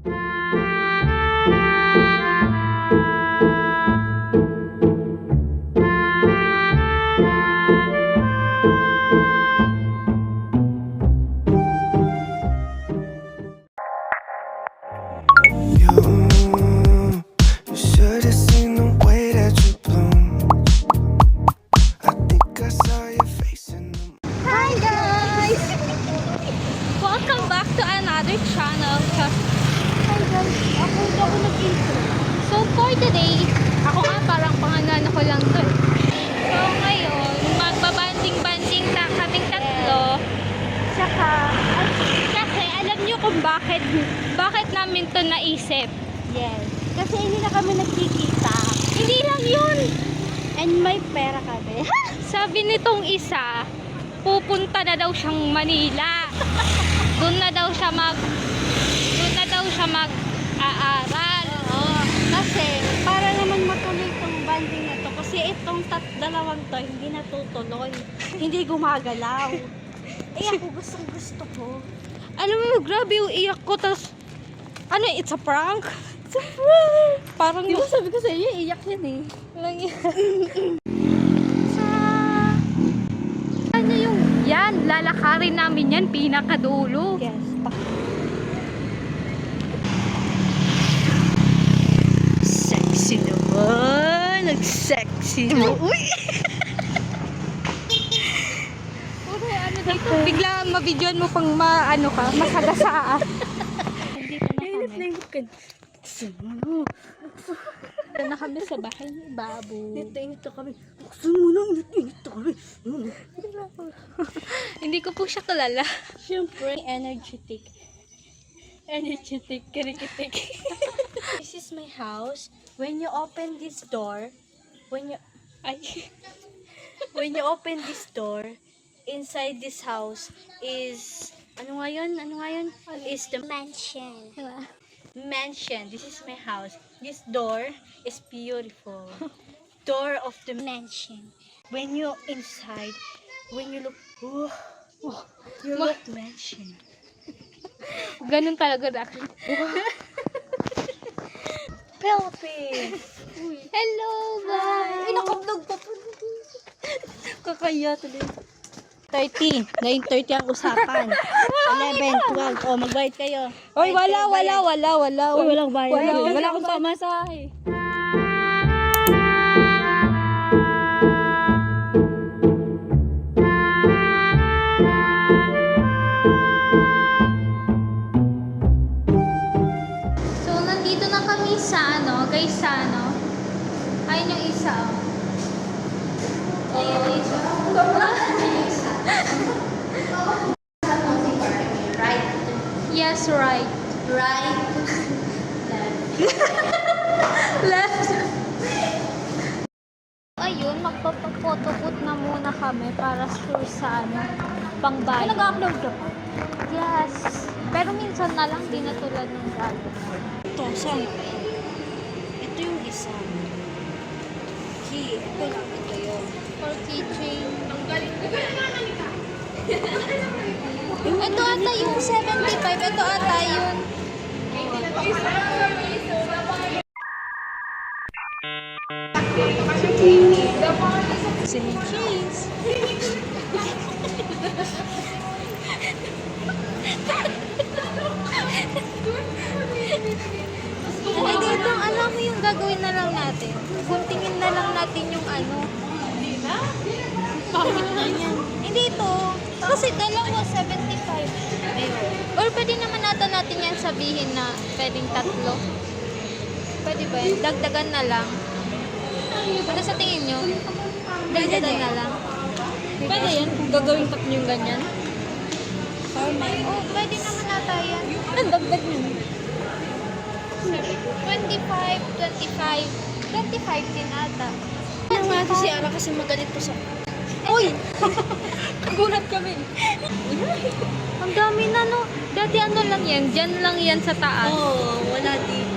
Hi guys! Welcome back to another channel. Hi guys! Ako nag-intro. So for today, ako nga parang pangalan ko lang to. So ngayon, magbabanding-banding na kaming tatlo. Tsaka, kasi alam nyo kung bakit namin to naisip. Yes. Kasi hindi na kami nagkikita. Hindi lang yun! And may pera kami. Sabi nitong isa, pupunta na daw siyang Manila. Doon na daw siya mag-aaral. Oo. Kasi para naman matuloy itong banding na to. Kasi itong dalawang to hindi natutuloy. Hindi gumagalaw. Ako gusto ko. Alam mo, grabe yung iyak ko. Tas, ano, it's a prank? It's a prank! Parang, Di ba sabi ko sa iyo, iyak yan eh. lang yan. Ano yung, yan, lalakarin namin yan, pinakadulo. Yes. Sexy naman. Nag-sexy naman. Uy! Ano dito, bigla mabidyoan mo pang maano ka, masagasaan. Nainip na yung bukan. Ito na kami sa bahay ni Babu. Init kami. Gusto mo na, init kami. Hindi ko po siya kilala. Siyempre, energetic. Energetic, kirikitik. This is my house. When you open this door, when you open this door, inside this house is, ano nga yun? Is the mansion. Mansion. This is my house. This door is beautiful. Door of the mansion. When you inside, when you look, you look mansion. Ganun talaga reaction. Philippines. Hello, bye! Nakablog pa po. Kakaya tuloy. 30. Ngayon 30 ang usapan. 11, 12. O, magbayad kayo. Oy, wala. Uy, walang bayad. Wala akong pamasahe. So, nandito na kami sa kay Sano. Ayun yung isa. Ayun yung isa. Right. Yes, right. Right. Left. Ayun, magpapapotobot na muna kami para sure sa pangbayad. Nag-upload ka pa? Yes. Pero minsan na lang, di na tulad ng dati. Ito, saan? Ito yung isa. Key. Ito lang. Ito yun. For keychain. Ito ata yung 75. Ito ata yun. Say cheese. Hindi, itong alam mo yung gagawin na lang natin. Guntingin na lang natin yung Pangit na yan. Hindi ito. Kasi dalawa, 75. Or pwede naman natin yan sabihin na pwedeng tatlo. Pwede ba yun? Dagdagan na lang. Ano sa tingin nyo? Dagdagan na lang. Pwede yan kung gagawin tatlo yung ganyan. Oh, pwede naman nata yan. Ang dagdag nyo. 25, 25 din ata. Ano nga ito si Ara kasi magalit po sa... Uy! Nagulat kami. Ang dami na Dati lang yan. Diyan lang yan sa taas. Oo, wala din.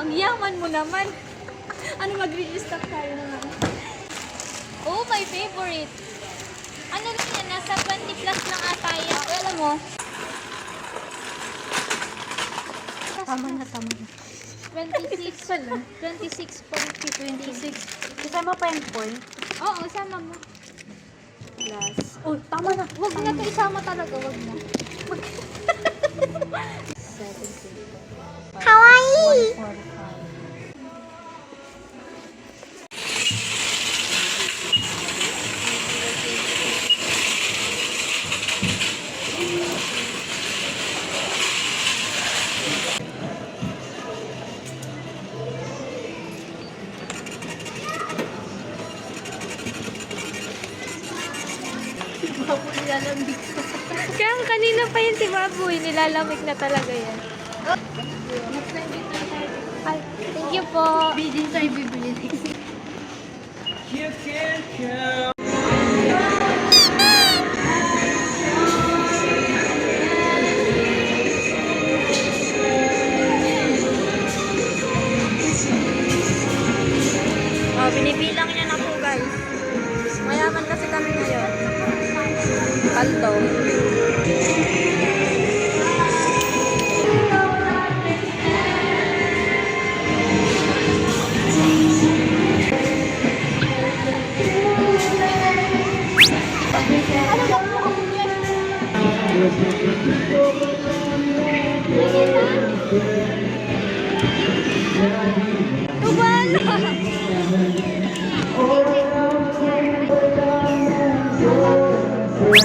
Ang yaman mo naman. Ano, mag-restock tayo naman. Oh, my favorite. Ano lang yan? Nasa 20 plus lang ata yan. Alam mo? Tama na. 26 pala. 26.26. Kasama pa yung point. Oo, sama mo. Plus. Oh, tama na. Huwag na ito isama talaga. Huwag na. Kawaii! Kaya kanina pa yun si Baboy. Nilalamig na talaga yan. Ay, thank you po. Bidin tayo bibili. Oh, binibilang niya na po guys. Mayaman kasi kami ngayon. Kaldo.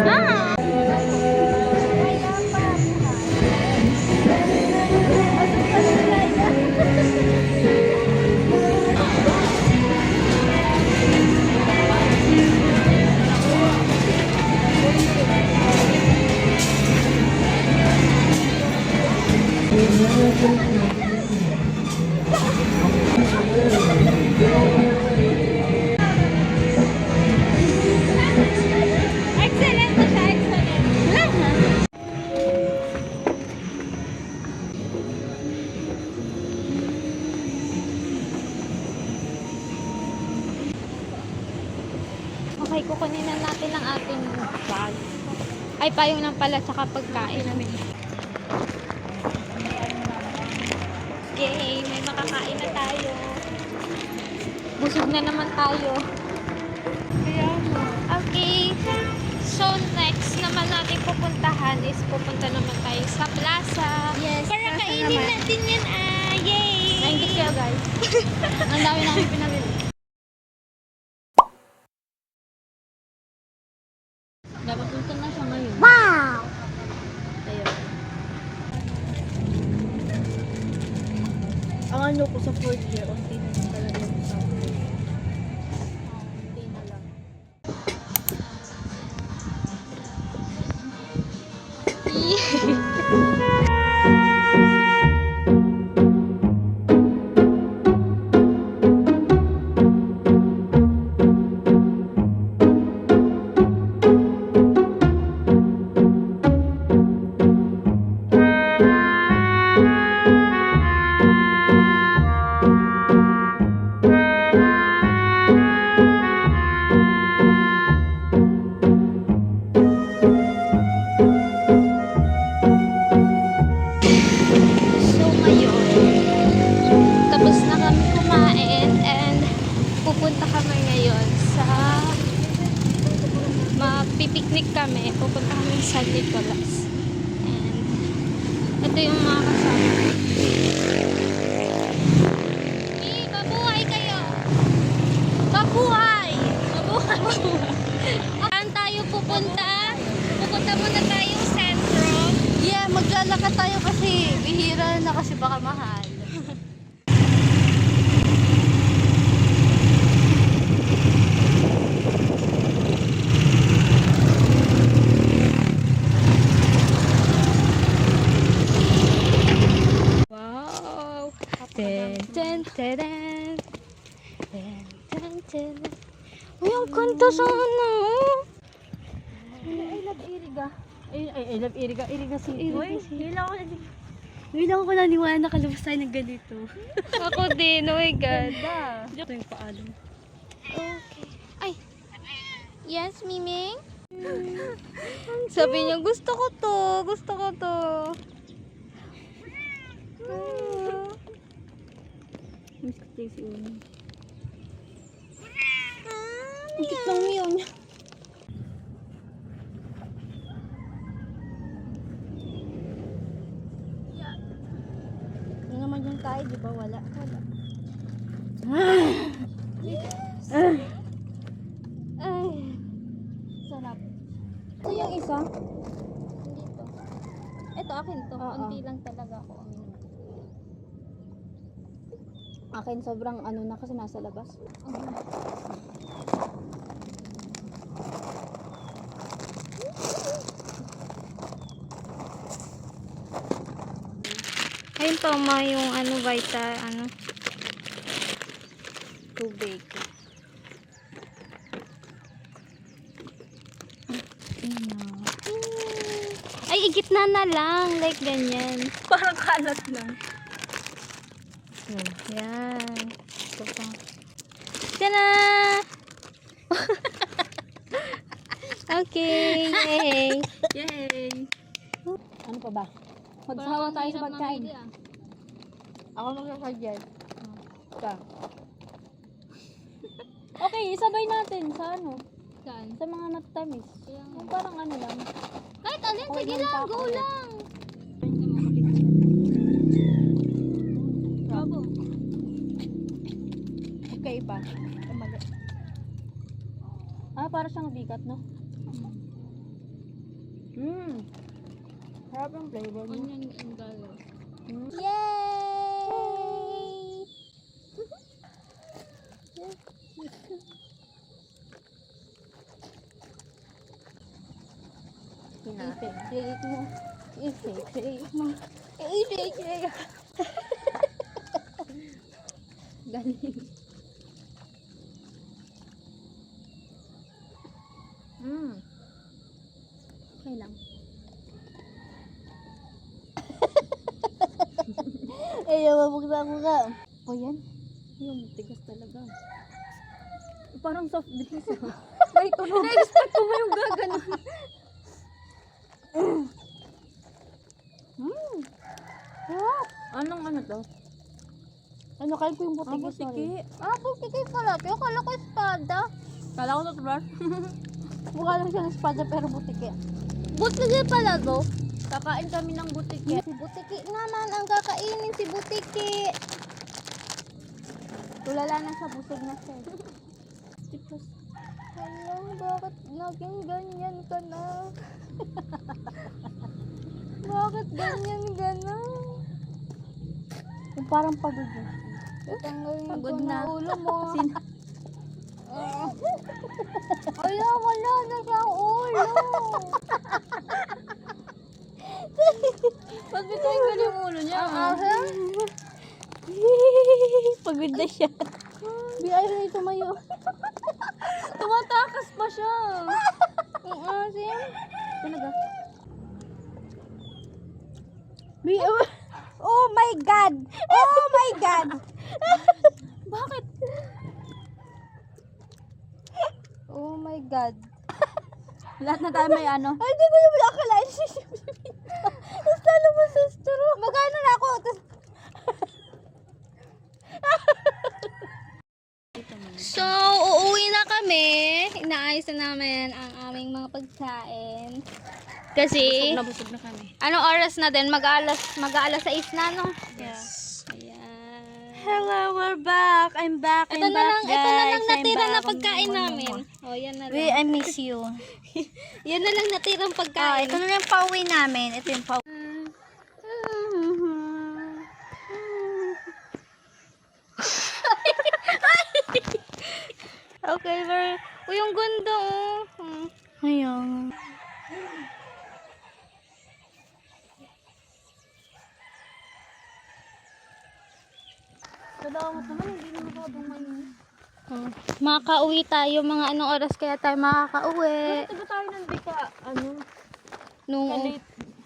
Ah! Excellent na siya, excellent. Wala na. Okay, kukunin na natin ang ating bag. Ay, payong lang pala, tsaka pagkain namin. Okay, may makakain na tayo. Busog na naman tayo. Okay. So, next naman natin pupuntahan is pupunta naman tayo sa plaza. Yes, Para plaza kainin naman. natin yan. Ah, yay! Nainggit kayo guys. Ang dami namin pinabili. Dapat tultan na siya ngayon. Wow! Ayun. Ang ano ko sa 4th year, unti na lang talaga yung sa unti na lang. So, ngayon, tapos na kami kumain and pupunta kami ngayon sa mapipiknik kami. Pupunta kami sa San Nicolas. And ito yung mga kasama. Mabuhay kayo! Mabuhay! Mabuhay! Saan tayo pupunta? Pupunta muna tayong sentro. Yeah, maglalakad tayo kasi bihira na kasi baka mahal. Wow! Ten, ten, ten, ten. Ten, ten, ten. Uy, ang kanta sana. I love Iriga. I love Iriga. Iriga City. Iriga City. Hila ko na Ngayon lang ako naniwala nakalabas tayo ng ganito. Ako din, oh my God. Ito yung paalam. Okay. Ay. Yes, Miming? Sabi niya, gusto ko to. Gusto ko to. Miss ko tayo si Uni. Ang cute lang yun. Ano naman yung tayo, di ba? Wala. Wala. Ay. Sarap. Ito yung isa? Hindi to. Ito, akin to. Oo. Kunti lang talaga ako. Akin sobrang ano na kasi nasa labas. Ayun tama yung ano, Vita, ano. Tubig. Ay, igitna na lang. Like ganyan. Parang kalat lang. Yan. Ito pa. Tada! Okay. Yay. Yay! Ano pa ba? Magsawa tayo sa pagkain. Ako magsasadyan. Ka. Okay, isabay natin sa ano? Saan? Sa mga natamis. Kaya nga. Yung parang ano lang. Kahit alin, Okay sige lang, lang. pa Go ako. lang. Bravo. Okay ba? Mali. Ah, para siyang bigat, no? Harap ang flavor mo. Onion and garlic. Yay! I-shake mo. I-shake mo. I-shake. Galing. Okay lang. Mabuksan ko ka. O yan? Yung tigas talaga. Parang soft drinks. May tunog. Na-expect ko mo yung gaganon. Anong ano to? Ano kayo ko yung butiki? Sorry. Butiki pala. Pero kala ko espada. Kala ko to, brush. Mukha lang siya ng espada pero butiki. Butiki pala to. Kakain kami ng butiki. Si Butiki naman ang kakainin si Butiki. Tulala na sa busog na siya. Alam, bakit naging ganyan ka na? Bakit ganyan ka na? Yung parang pagod na. Tatanggalin Pagod ko na. na ulo mo. Sin- Ala, wala na siyang ulo. Pag bitayin ko na yung ulo niya. Pagod na siya. Di ayaw na tumayo. Tumatakas pa siya. Ang asim. Talaga. Oh my God! Oh my God! Bakit? Oh my God. Lahat na tayo may ano. Ay, di ko yung akalain si Tapos lalo mo sa straw. Magano na ako. So, uuwi na kami. Inaayos na namin ang aming mga pagkain. Kasi, Busog na kami. anong oras na din? Mag-aalas 6 na, no? Yes. Ayan. Hello, we're back. I'm back. Ito na lang natira na pagkain namin. Oh, yan na lang. I miss you. Yan na lang natirang pagkain. Ito na lang yung pauwi namin. Ito yung pauwi. Okay, uy, yung ganda, oh. Ayun. Salamat naman, hindi na makabang mainit. Oh. Makaka-uwi tayo, mga anong oras kaya tayo makaka-uwi? Bakit ba tayo nandito ka, ano, Nung, kalit?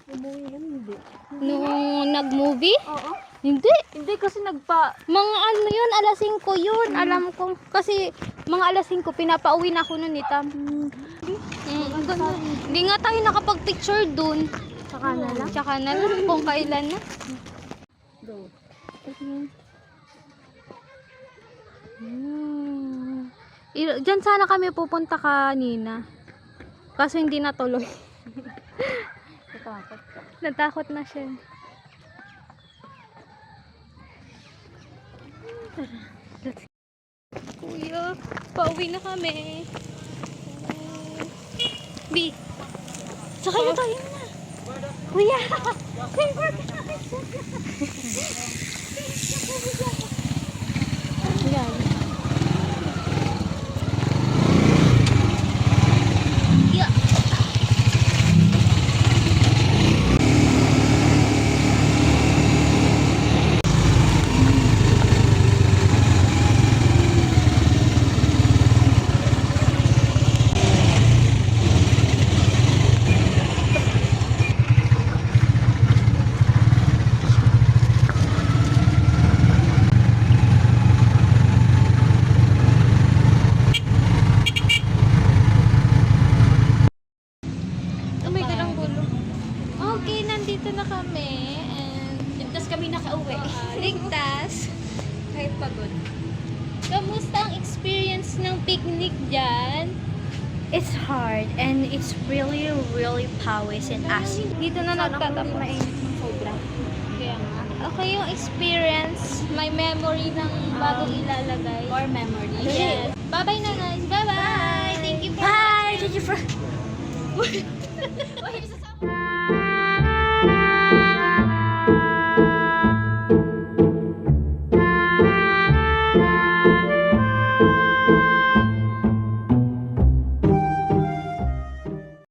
Umuwi yan, hindi. Nung nag-movie? Oo. Hindi. Hindi kasi nagpa... Mga ano yun, alas 5 yun. Alam ko. Kasi mga alas 5, pinapauwi na ako nun ni Tam. Hindi nga tayo nakapag-picture dun. Saka na lang. Tsaka na lang kung kailan na. Go. Diyan sana kami pupunta kanina. Kaso hindi natuloy. Natakot ka. Natakot na siya. Kuya, pauwi na kami. B, sakay na tayo na. Kuya! Yan. Yeah. May dalang gulo. Okay, nandito na kami. And Tapos kami nakauwi. ligtas. Kahit pagod. Kamusta ang experience ng picnic dyan? It's hard and it's really, really pawis and acid. Dito na nagtatapos. mainit ng sobra. Kaya nga. Okay yung experience. May memory ng bagong ilalagay. Or memory. Yes. Bye-bye na guys. Bye-bye. Thank you for Bye! Thank you for... watching.